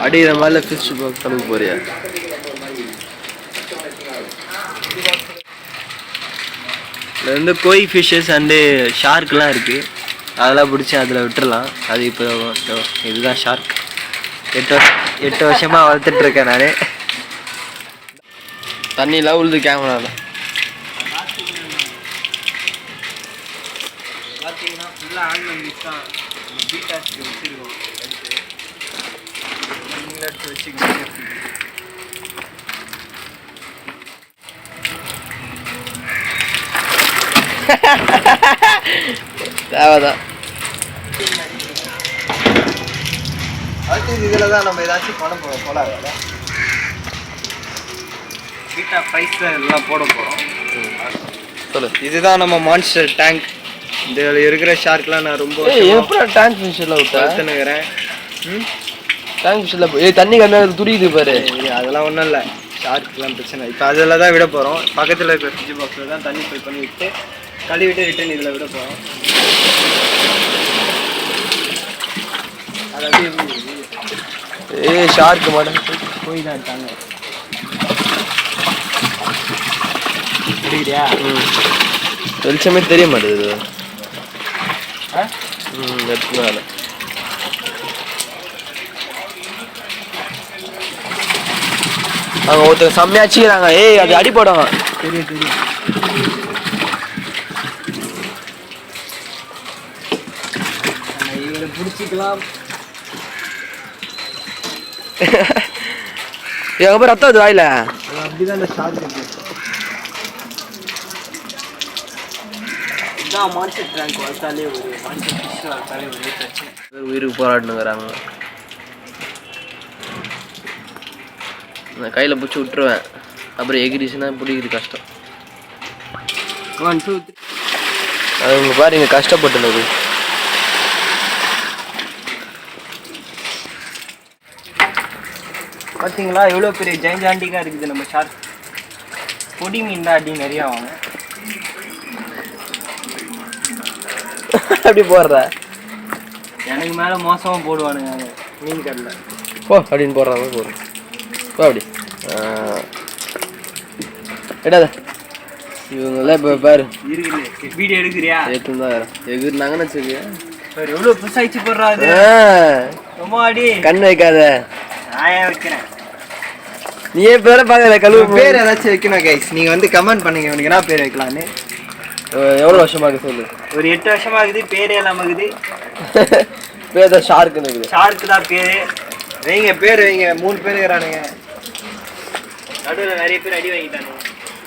அடிக்கிற மாதிரில ஃபிஷ் கழுவு போறியா? இதில் வந்து கோய் ஃபிஷ்ஷஸ் அண்டு ஷார்க்லாம் இருக்குது. அதெல்லாம் பிடிச்சி அதில் விட்டுறலாம். அது இப்போ இதுதான் ஷார்க். 8 வருஷமாக வளர்த்துட்ருக்கேன் நான். தண்ணியெலாம் உழுது கேமராவில் பார்த்தீங்கன்னா ஃபுல்லாக ஆன்லைன் தான் பீட்டாஸ்க்கு வச்சுருக்கோம். எடுத்து வச்சுக்கோங்க. தேவைதான். அடுத்தது இதில் தான் நம்ம ஏதாச்சும் பண்ண போகிறோம். போடாத பீட்டா ப்ரைஸ் எல்லாம் போட போகிறோம். சொல்லு. இதுதான் நம்ம மான்ஸ்டர் டேங்க். இதில் இருக்கிற ஷார்க்லாம் நான் ரொம்ப எப்போ டேங்க் ஃபிஷ்ஷில் விட்டுனுக்கிறேன். டேங்க் ஃபிஷ்ஷில் தண்ணி கம்மியாக துரியுது பாரு. அதெல்லாம் ஒன்றும் இல்லை, ஷார்க்லாம் பிரச்சனை. இப்போ அதில் தான் விட போகிறோம். பக்கத்தில் இருக்கிற ஃப்ரிட்ஜ் பாக்ஸில் தான் தண்ணி ஃபில் பண்ணி விட்டு கழுவிட்டு ரிட்டன் இதில் விட போகிறோம். அது அப்படியே ஷார்க்கு மாட்டேன் போய் தான் இருக்காங்க. புரியுறியா? வெளிச்சமே தெரிய மாட்டேது. எடுத்துனால அவங்க ஒருத்தர் செம்மையாச்சுக்கிறாங்க. அது அடிப்படும். தெரியும் தெரியும். இவரை பிடிச்சிக்கலாம். எங்க போய் ரத்தம் அது வாயில. அப்படிதான் இந்த ஷார்க் இருக்கு. இதான் மான்ஸ்டர் டேங்க் வளர்த்தாலே ஒரு மான்ஸ்டர் ஃபிஷ் வளர்த்தாலே ஒரு பிரச்சனை. உயிருக்கு போராடணுங்கிறாங்க. நான் கையில் பிடிச்சி விட்டுருவேன். அப்புறம் எகிரிச்சுன்னா பிடிக்கிறது கஷ்டம். 1 2 3 அது உங்க பாருங்க கஷ்டப்பட்டுனது. பார்த்தீங்களா எவ்வளோ பெரிய ஜெயஞ்சாண்டிக்காக இருக்குது நம்ம ஷார்க். பொடி மீன் தான் அடி நிறையா வாங்க. அப்படி போடுற எனக்கு மேலே மோசமாக போடுவானுங்க மீன் கடையில். போ அப்படின்னு போடுறாங்க. போடுறோம் போ அப்படி எடாத. இவங்கெல்லாம் இப்போ பாரு இருக்குது. வீடியோ எடுக்கிறியா? எடுத்துதான் எகிர்னாங்கன்னு வச்சுக்க. பாரு எவ்வளோ புதுசாகிச்சு போடுறாது. ரொம்ப அடி கண் வைக்காத. நான் வைக்கிறேன். நீ பேரை பார்க்கல கழுவு. பேர் ஏதாச்சும் வைக்கணும் கைஸ். நீங்கள் வந்து கமெண்ட் பண்ணுங்க உனக்கு என்ன பேர் வைக்கலான்னு. எவ்வளோ வருஷமாகுது சொல்லு. ஒரு 8 வருஷமாகுது. பேரே எல்லாம் ஆகுது. பேர் தான் ஷார்க்குன்னு இருக்குது. ஷார்க்கு தான் பேர். வைங்க பேர் வைங்க. 3 பேர் இருக்கிறானுங்க. நடுவில் நிறைய பேர் அடி வாங்கிட்டானுங்க.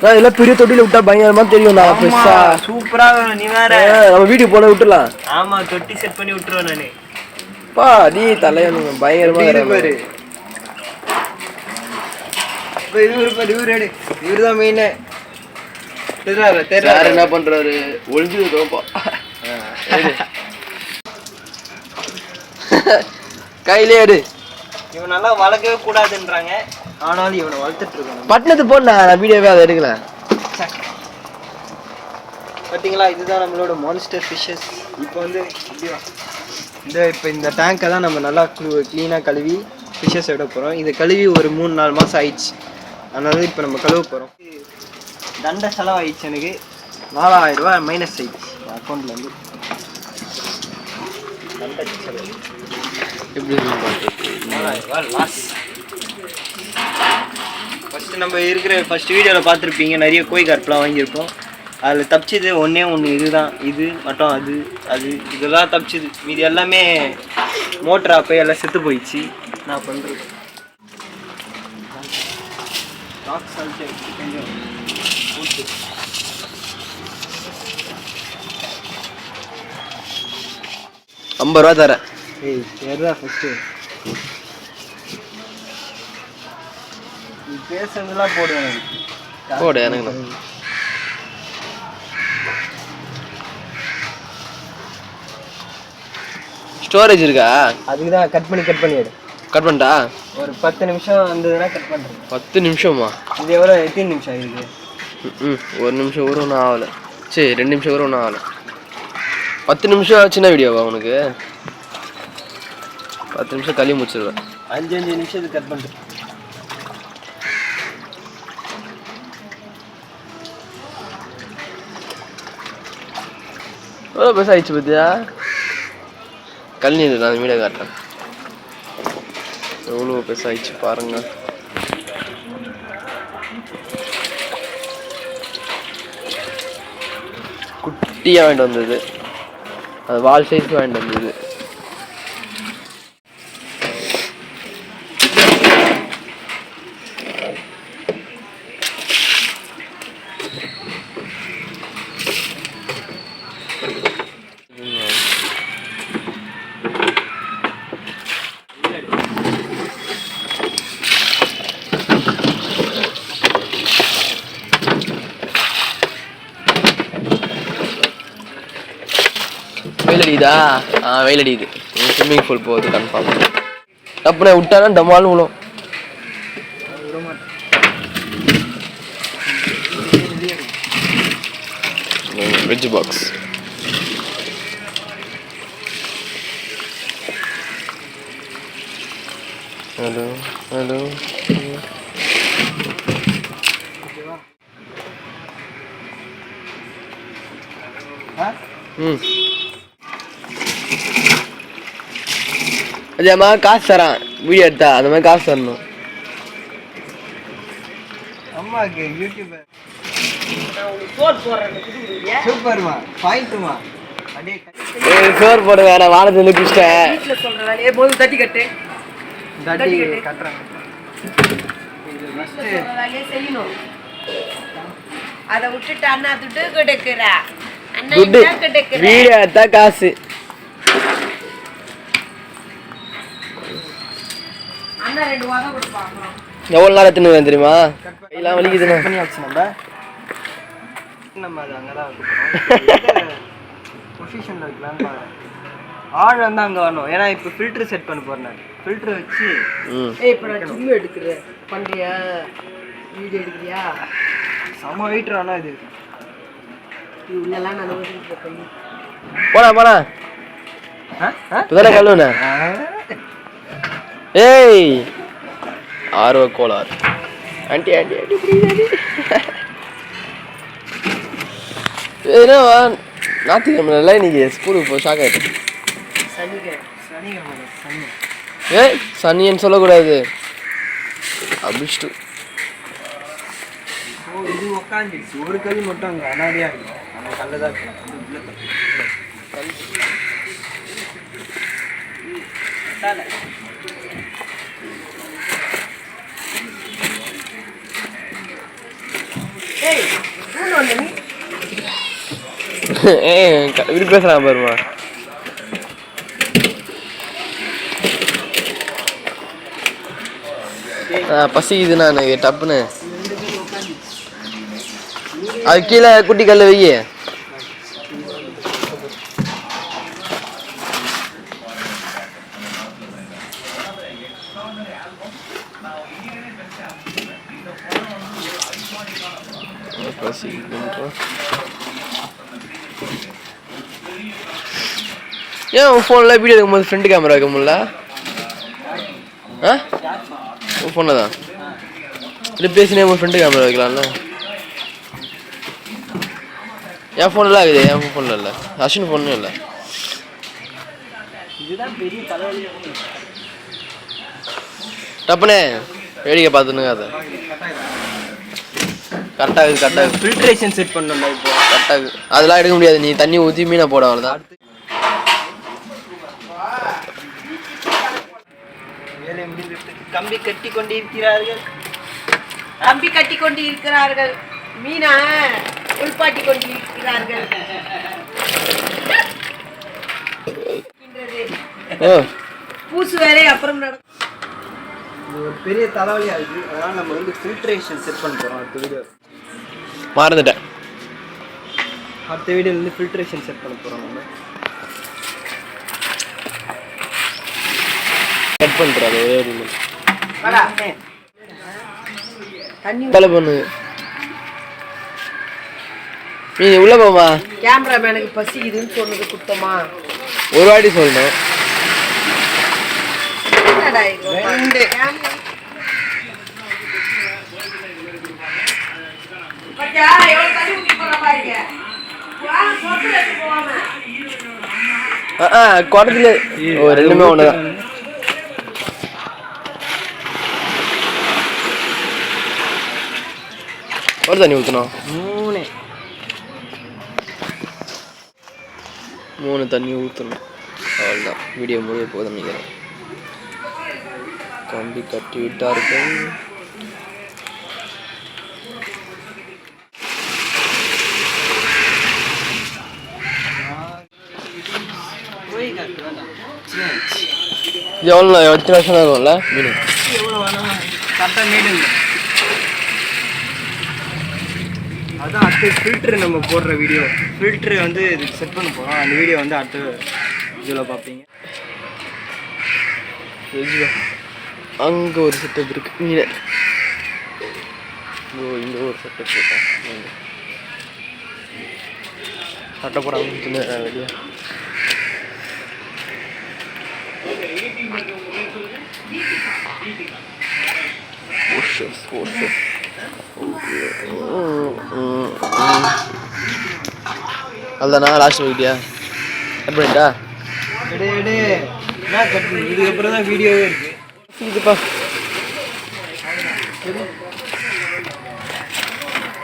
இதெல்லாம் பெரிய தொட்டியில் விட்டா பயங்கரமா தெரியும். நான் பெருசா சூப்பராக. நீ வேற நம்ம வீட்டுக்கு போன விட்டுலாம். ஆமாம் தொட்டி செட் பண்ணி விட்டுருவேன் நான். பா நீ தலையனுங்க பயங்கரமா இருப்பாரு. இவர் தான் மெயினு. தெரியல என்ன பண்றாரு. ஒளிஞ்சுப்பா கையிலே எடு. இவன் நல்லா வளர்க்கவே கூடாதுன்றாங்க. ஆனாலும் இவனை வளர்த்துட்டு இருக்காங்க. பட்டணத்து போனா வீடியோவே அதை எடுக்கல. பார்த்தீங்களா இதுதான் நம்மளோட மான்ஸ்டர் ஃபிஷ்ஷஸ். இப்போ வந்து இந்த டேங்கை தான் நம்ம நல்லா க்ளீனாக கழுவி ஃபிஷ்ஷஸ் விட போகிறோம். இதை கழுவி ஒரு 3-4 மாதம் ஆயிடுச்சு. அதனால இப்போ நம்ம கழுவ போகிறோம். தண்டை செலவாயிடுச்சு. எனக்கு 4000 ரூபா மைனஸ் ஆயிடுச்சு அக்கௌண்ட்டில் வந்து. தண்டை செலவு எப்படி 4000 ரூபா லாஸ். ஃபஸ்ட்டு நம்ம இருக்கிற ஃபஸ்ட் வீடியோவில் பார்த்துருப்பீங்க. நிறைய கோய் கருப்பெலாம் வாங்கியிருப்போம். அதில் தப்பிச்சது ஒன்றே ஒன்று. இதுதான். இது மட்டும் அது இதெல்லாம் தப்பிச்சுது. மீது எல்லாமே மோட்டர் அப்போ எல்லாம் செத்து போயிடுச்சு. நான் பண்ணுறது ராக் சால்ட்டு கொஞ்சம் போட்டு 50 ரூபா தரேன். சரிடா ஃபஸ்ட்டு நீ பேசுறதுலாம் போடுவேன். போடு எனக்கு. ஸ்டோரேஜ் இருக்கா? அதுக்கு தான் கட் பண்ணி எடு. கட் பண்ணிட்டா? ஒரு 10 நிமிஷம் வந்ததுன்னா கட் பண்ணுறேன். 10 நிமிஷமா? இது எவ்வளோ எத்தனை நிமிஷம் இருக்குது? 1 நிமிஷம் கூட ஒன்றும் ஆகலை. சரி 2 நிமிஷம் கூட ஒன்றும் ஆகலை. 10 நிமிஷம் சின்ன வீடியோவா உனக்கு? 10 நிமிஷம் களி முடிச்சிடுவேன். 5 நிமிஷத்துக்கு கட் பண்ணிட்டு எவ்வளோ பெருசாகிடுச்சு பார்த்தியா? கல்னி நான் வீடியோ காட்டுறேன். எவ்வளோ பெருசாகிடுச்சு பாருங்க. குட்டியாக வாங்கிட்டு வந்தது, அது வால் சைஸ் வாங்கிட்டு வந்தது. வெயில் அடிக்குதா? வெயில் அடிக்குது. ஸ்விம்மிங் பூல் போகுது கன்ஃபார்ம். அப்புறம் விட்டானா டமாலும் விழும். Veg box hello hello. அதேம்மா காசு தரான் வீடியோ எடுத்தா, அந்த மாதிரி காசு தரணும். அம்மாக்கு யூடியூப் சூப்பர்மா பாயிண்ட்மா. சோர் போட வேற வானத்தை வந்து குடிச்சிட்டேன். தட்டி கட்டு கட்டுறேன். அதை விட்டுட்டு அண்ணா துட்டு கிடைக்கிற வீடியோ எடுத்தா காசு. எவ்வளோ நேரம் எத்தனை தெரியுமா? எல்லாம் வலிக்குதுண்ணா. நம்ம அது அங்கதான் வைக்கிறோம். பொசிஷன்ல வைக்கலாம்னு பாருங்க. ஆள் வந்து அங்க வரணும். ஏன்னா இப்ப ஃபில்டர் செட் பண்ண போறேன். ஃபில்டர் வச்சு இப்போ நான் ஜிம் எடுக்கிறேன். பண்றியா? வீடியோ எடுக்கிறியா? செம வெயிட் ஆனா இது உள்ளலாம் நான் பண்ணி போனா போனா இப்பதானே கல்லுண்ணே. ஏய் ஆர்வ கோளாறு. ஆண்டி ஆண்டி ஆண்டி என்னவா ஞாயிற்றுக்கிழமை இன்னைக்கு ஸ்கூலுக்கு போ ஷாக் ஆகிட்டு. ஏய் சனின்னு சொல்லக்கூடாது. அபிஷ்டு இது உட்காந்துச்சு. ஒரு கல் மட்டும் அங்கே அனாதியா இருக்கும். அந்த கல்ல தான் இருக்கும். இப்படி பேசுறான் பாருமா. பசிக்குதுண்ணா எனக்கு டப்புன்னு. அது கீழே குட்டி கல்ல வைய. ஏன் உன் ஃபோனில் வீடியோ எடுக்கும்போது ஃப்ரண்ட் கேமரா வைக்க முடியல? உன் ஃபோனில் தான் இப்படி பேசினே உன் ஃப்ரண்ட் கேமரா வைக்கலாம்ல. என் ஃபோனில் இருக்குது, என் ஃபோனில் இல்லை, அஸ்வின் ஃபோன்லையும் இல்லை. டப்புனே வேடிக்கை பார்த்துனுங்க. அதை கரெக்டாக கரெக்டாக ஃபில்ட்ரேஷன் செட் பண்ணணும்ல. இப்போ கரெக்டாக அதெல்லாம் எடுக்க முடியாது. நீ தண்ணி ஊற்றி மீனை போட அவ்வளோதான். கம்பி கட்டி கொண்டு இருக்கிறார்கள். கம்பி கட்டி கொண்டு இருக்கிறார்கள். மீனா உள்பாட்டி கொண்டு இருக்கிறார்கள். பூசு வேலை அப்புறம் நடக்கும். இது ஒரு பெரிய தலைவலியா இருக்கு. அதனால நம்ம வந்து ஃபில்ட்ரேஷன் செட் பண்ண போறோம். அடுத்த வீடியோ மறந்துட்டேன். அடுத்த வீடியோல வந்து ஃபில்ட்ரேஷன் செட் பண்ண போறோம். நம்ம கட் பண்ணுறாரு ஒரே ஒரு நிமிஷம். தண்ணி தலை பண்ணு. நீ உள்ள போமா. கேமராமேனுக்கு பசிக்குதுன்னு சொன்னது குத்தமா? ஒரு வாட்டி சொல்லணும். ரெண்டு குடத்துல ரெண்டுமே ஒண்ணுதான். ஒரு தண்ணி ஊற்றணும். மூணு தண்ணி ஊற்றணும். அவ்வளோதான், வீடியோ முடிய போதும் நினைக்கிறேன். கம்பி கட்டி விட்டார்கள். எவ்வளோ எத்தனை வருஷம் இருக்கும்ல மீன்? எவ்வளோ வேணாம் கரெக்டாக மீடுங்க. அதான் அடுத்து ஃபில்ட்ரு நம்ம போடுற வீடியோ, ஃபில்ட்ரு வந்து இதுக்கு செட் பண்ண போகிறோம். அந்த வீடியோ வந்து அடுத்து இதில் பார்ப்பீங்க. அங்கே ஒரு செட்டப் இருக்கு மீன். இங்கே ஒரு செட்டப் இருக்கோம். சட்டை போடாமல் சின்ன வெளியே அதுதானா லாஸ்ட் வீடியா கட் பண்ணிட்டா? என்ன கட் பண்ணி இதுக்கப்புறம் தான் வீடியோவே இருக்கு. இதுப்பா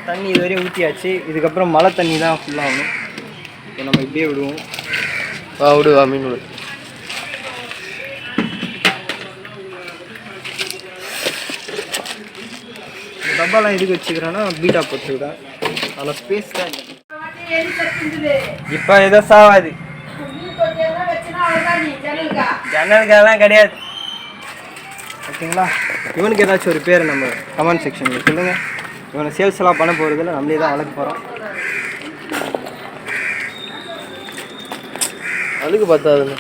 தண்ணி இதுவரையும் ஊற்றியாச்சு. இதுக்கப்புறம் மழை தண்ணி தான் ஃபுல்லாகணும். இப்போ நம்ம இப்படியே விடுவோம். விடு மீன் விடு. டப்பாலாம் எதுக்கு வச்சுக்கிறேன்னா பீட்டா போட்டுருக்கேன். அதில் ஸ்பேஸ் தான் இல்லை. இப்போ எதோ சாவாது. ஜன்னலுக்கெல்லாம் கிடையாது. ஓகேங்களா? இவனுக்கு ஏதாச்சும் ஒரு பேர் நம்ம கமெண்ட் செக்ஷனில் சொல்லுங்கள். இவனை சேல்ஸ் எல்லாம் பண்ண போகிறதில்ல, நம்மளே தான் வளர்க்க போகிறோம். அதுக்கு பார்த்தாதுங்க.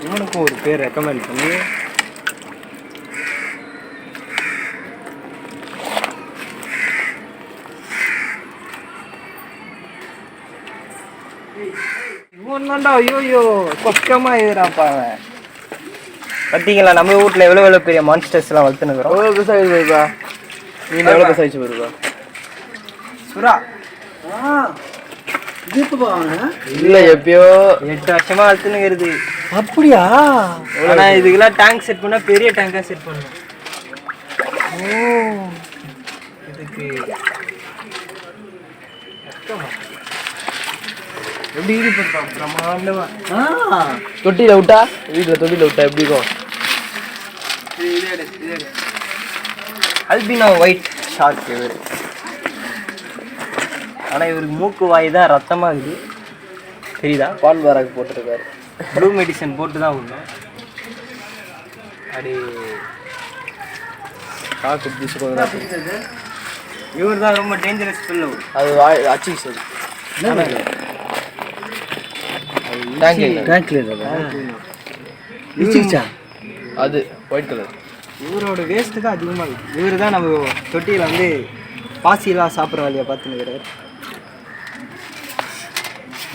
இவனுக்கும் ஒரு பேர் ரெக்கமெண்ட் பண்ணி இவன் தான்டா. ஐயோ பக்கமாக இருக்கிறான்ப்பா அவன். பார்த்தீங்களா நம்ம வீட்டில் எவ்வளோ பெரிய மான்ஸ்டர்ஸ் எல்லாம் வளர்த்துனுக்குறோம். எவ்வளோ பெருசாக வருவா மீன்? எவ்வளோ பெருசாகிச்சு வருவா சுறா? இல்லை எப்பயோ 8 வருஷமா வளர்த்துனுங்கிறது. அப்படியா? ஆனால் இதுக்கெல்லாம் டேங்க் செட் பண்ணால் பெரிய டேங்காக செட் பண்ணணும். இதுக்கு எப்படி ஈடுபடுத்தோம் பிரமாண்டமா. தொட்டியில் விட்டா, வீட்டில் தொட்டியில் விட்டா எப்படி இருக்கும்? அல்பினோ ஒயிட் ஷார்க் இவர். ஆனால் இவருக்கு மூக்கு வாய் தான் ரத்தமாகுது, தெரியுதா? பான் பாராக்கு போட்டிருக்காரு. ப்ளூ மெடிசன் போட்டு தான் விடணும். அப்படி காக்கு பிடிச்சி கொஞ்சம். இவர் தான் ரொம்ப டேஞ்சரஸ் பிள்ளை. அது அச்சு சரி அது ஒயிட் கலர். இவரோட வேஸ்ட்டு தான் அதிகமாக இருக்குது. இவர் தான் நம்ம தொட்டியில் வந்து பாசியெல்லாம் சாப்பிட்ற வேலையை பார்த்துன்னுக்கிறார்.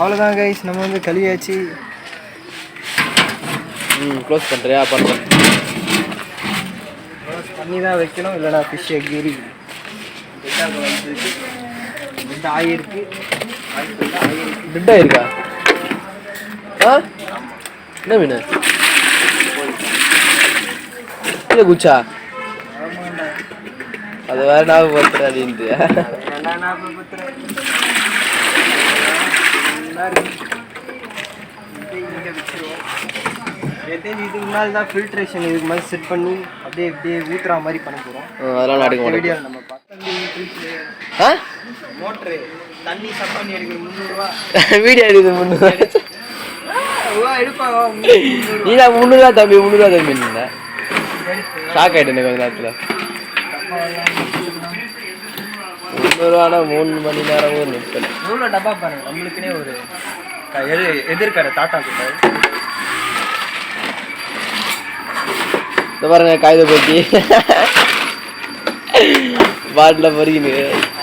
அவ்வளோதான் கைஸ், நம்ம வந்து கழுவியாச்சு. க்ளோஸ் பண்ணுறியா? பண்ணுறேன். க்ளோஸ் பண்ணி தான் வைக்கணும், இல்லைனா ஃபிஷ் எகிரி பெட் ஆகிருக்கு. பெட் ஆகிருக்கா? என்ன மீன்? இல்லை குச்சா? அது வேற ஞாபகப்படுத்துற அப்படின்ட்டு. இதுக்கு முன்னாடி தான் ஃபில்ட்ரேஷன் இதுக்கு மாதிரி செட் பண்ணி அப்படியே இப்படியே ஊற்றுற மாதிரி பண்ண போகிறோம். அதெல்லாம் நாட்டுக்கு வீடியோ நம்ம பார்த்தோம். மோட்ரு தண்ணி சப்பானி எடுக்கிற 300 ரூபா. வீடியோ எடுக்குது 300 எடுப்பாங்க. நீ தான் 300 தம்பி 300 தம்பி. ஷாக் ஆகிட்டேன் கொஞ்ச நேரத்தில். 300 ரூபானா 3 மணி நேரம் நிற்பேன். எவ்வளோ டப்பா பாருங்க. நம்மளுக்குன்னே ஒரு எதிர்கடை தாத்தா கிட்ட இந்த பாருங்க காகித போட்டி பாட்டில் பொறுக்கினு.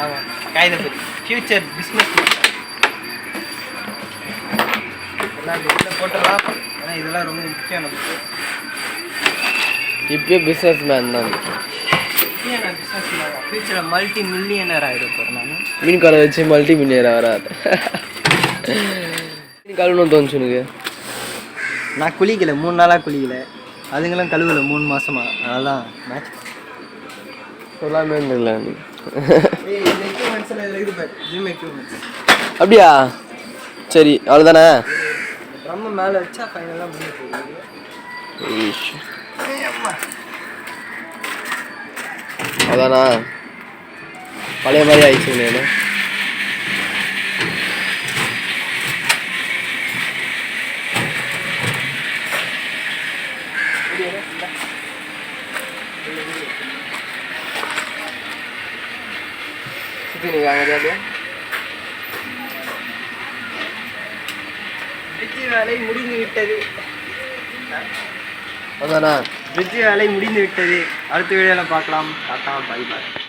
ஆமாம், காகித போட்டி ஃபியூச்சர் பிஸ்னஸ். நான் இதில் போட்டுடலாம். ஏன்னா இதெல்லாம் ரொம்ப முக்கியம் நமக்கு. இப்பயே பிஸ்னஸ் மேன் தான். நான் பிஸ்னஸ் ஃபியூச்சரில் மல்டி மில்லியனர் ஆகிட போகிறேன் நான். மீன் காலை வச்சு மல்டி மில்லியர் வராது. மீன் கழுவணும் தோணுச்சு எனக்கு. நான் குளிக்கலை, 3 நாளாக குளிக்கலை. அதுங்களும் கழுவலை 3 மாதமா. அதெல்லாம் மேட்ச் சொல்லாமே இருந்தில்ல நீ. எக்யூப்மெண்ட்ஸ் எல்லாம் இதில் இருக்குது. Gym equipments. அப்படியா? சரி அவ்வளோதானே. ட்ரம்மு மேலே வச்சா ஃபைனலாக முடிஞ்சு போகுது. அதானா பழைய மாதிரி ஆயிடுச்சு நான். வேலை முடிந்து விட்டது. அதானா பிரிட்ஜ் வேலை முடிந்து விட்டது. அடுத்த வீடியோவில் பார்க்கலாம். Tata, bye bye.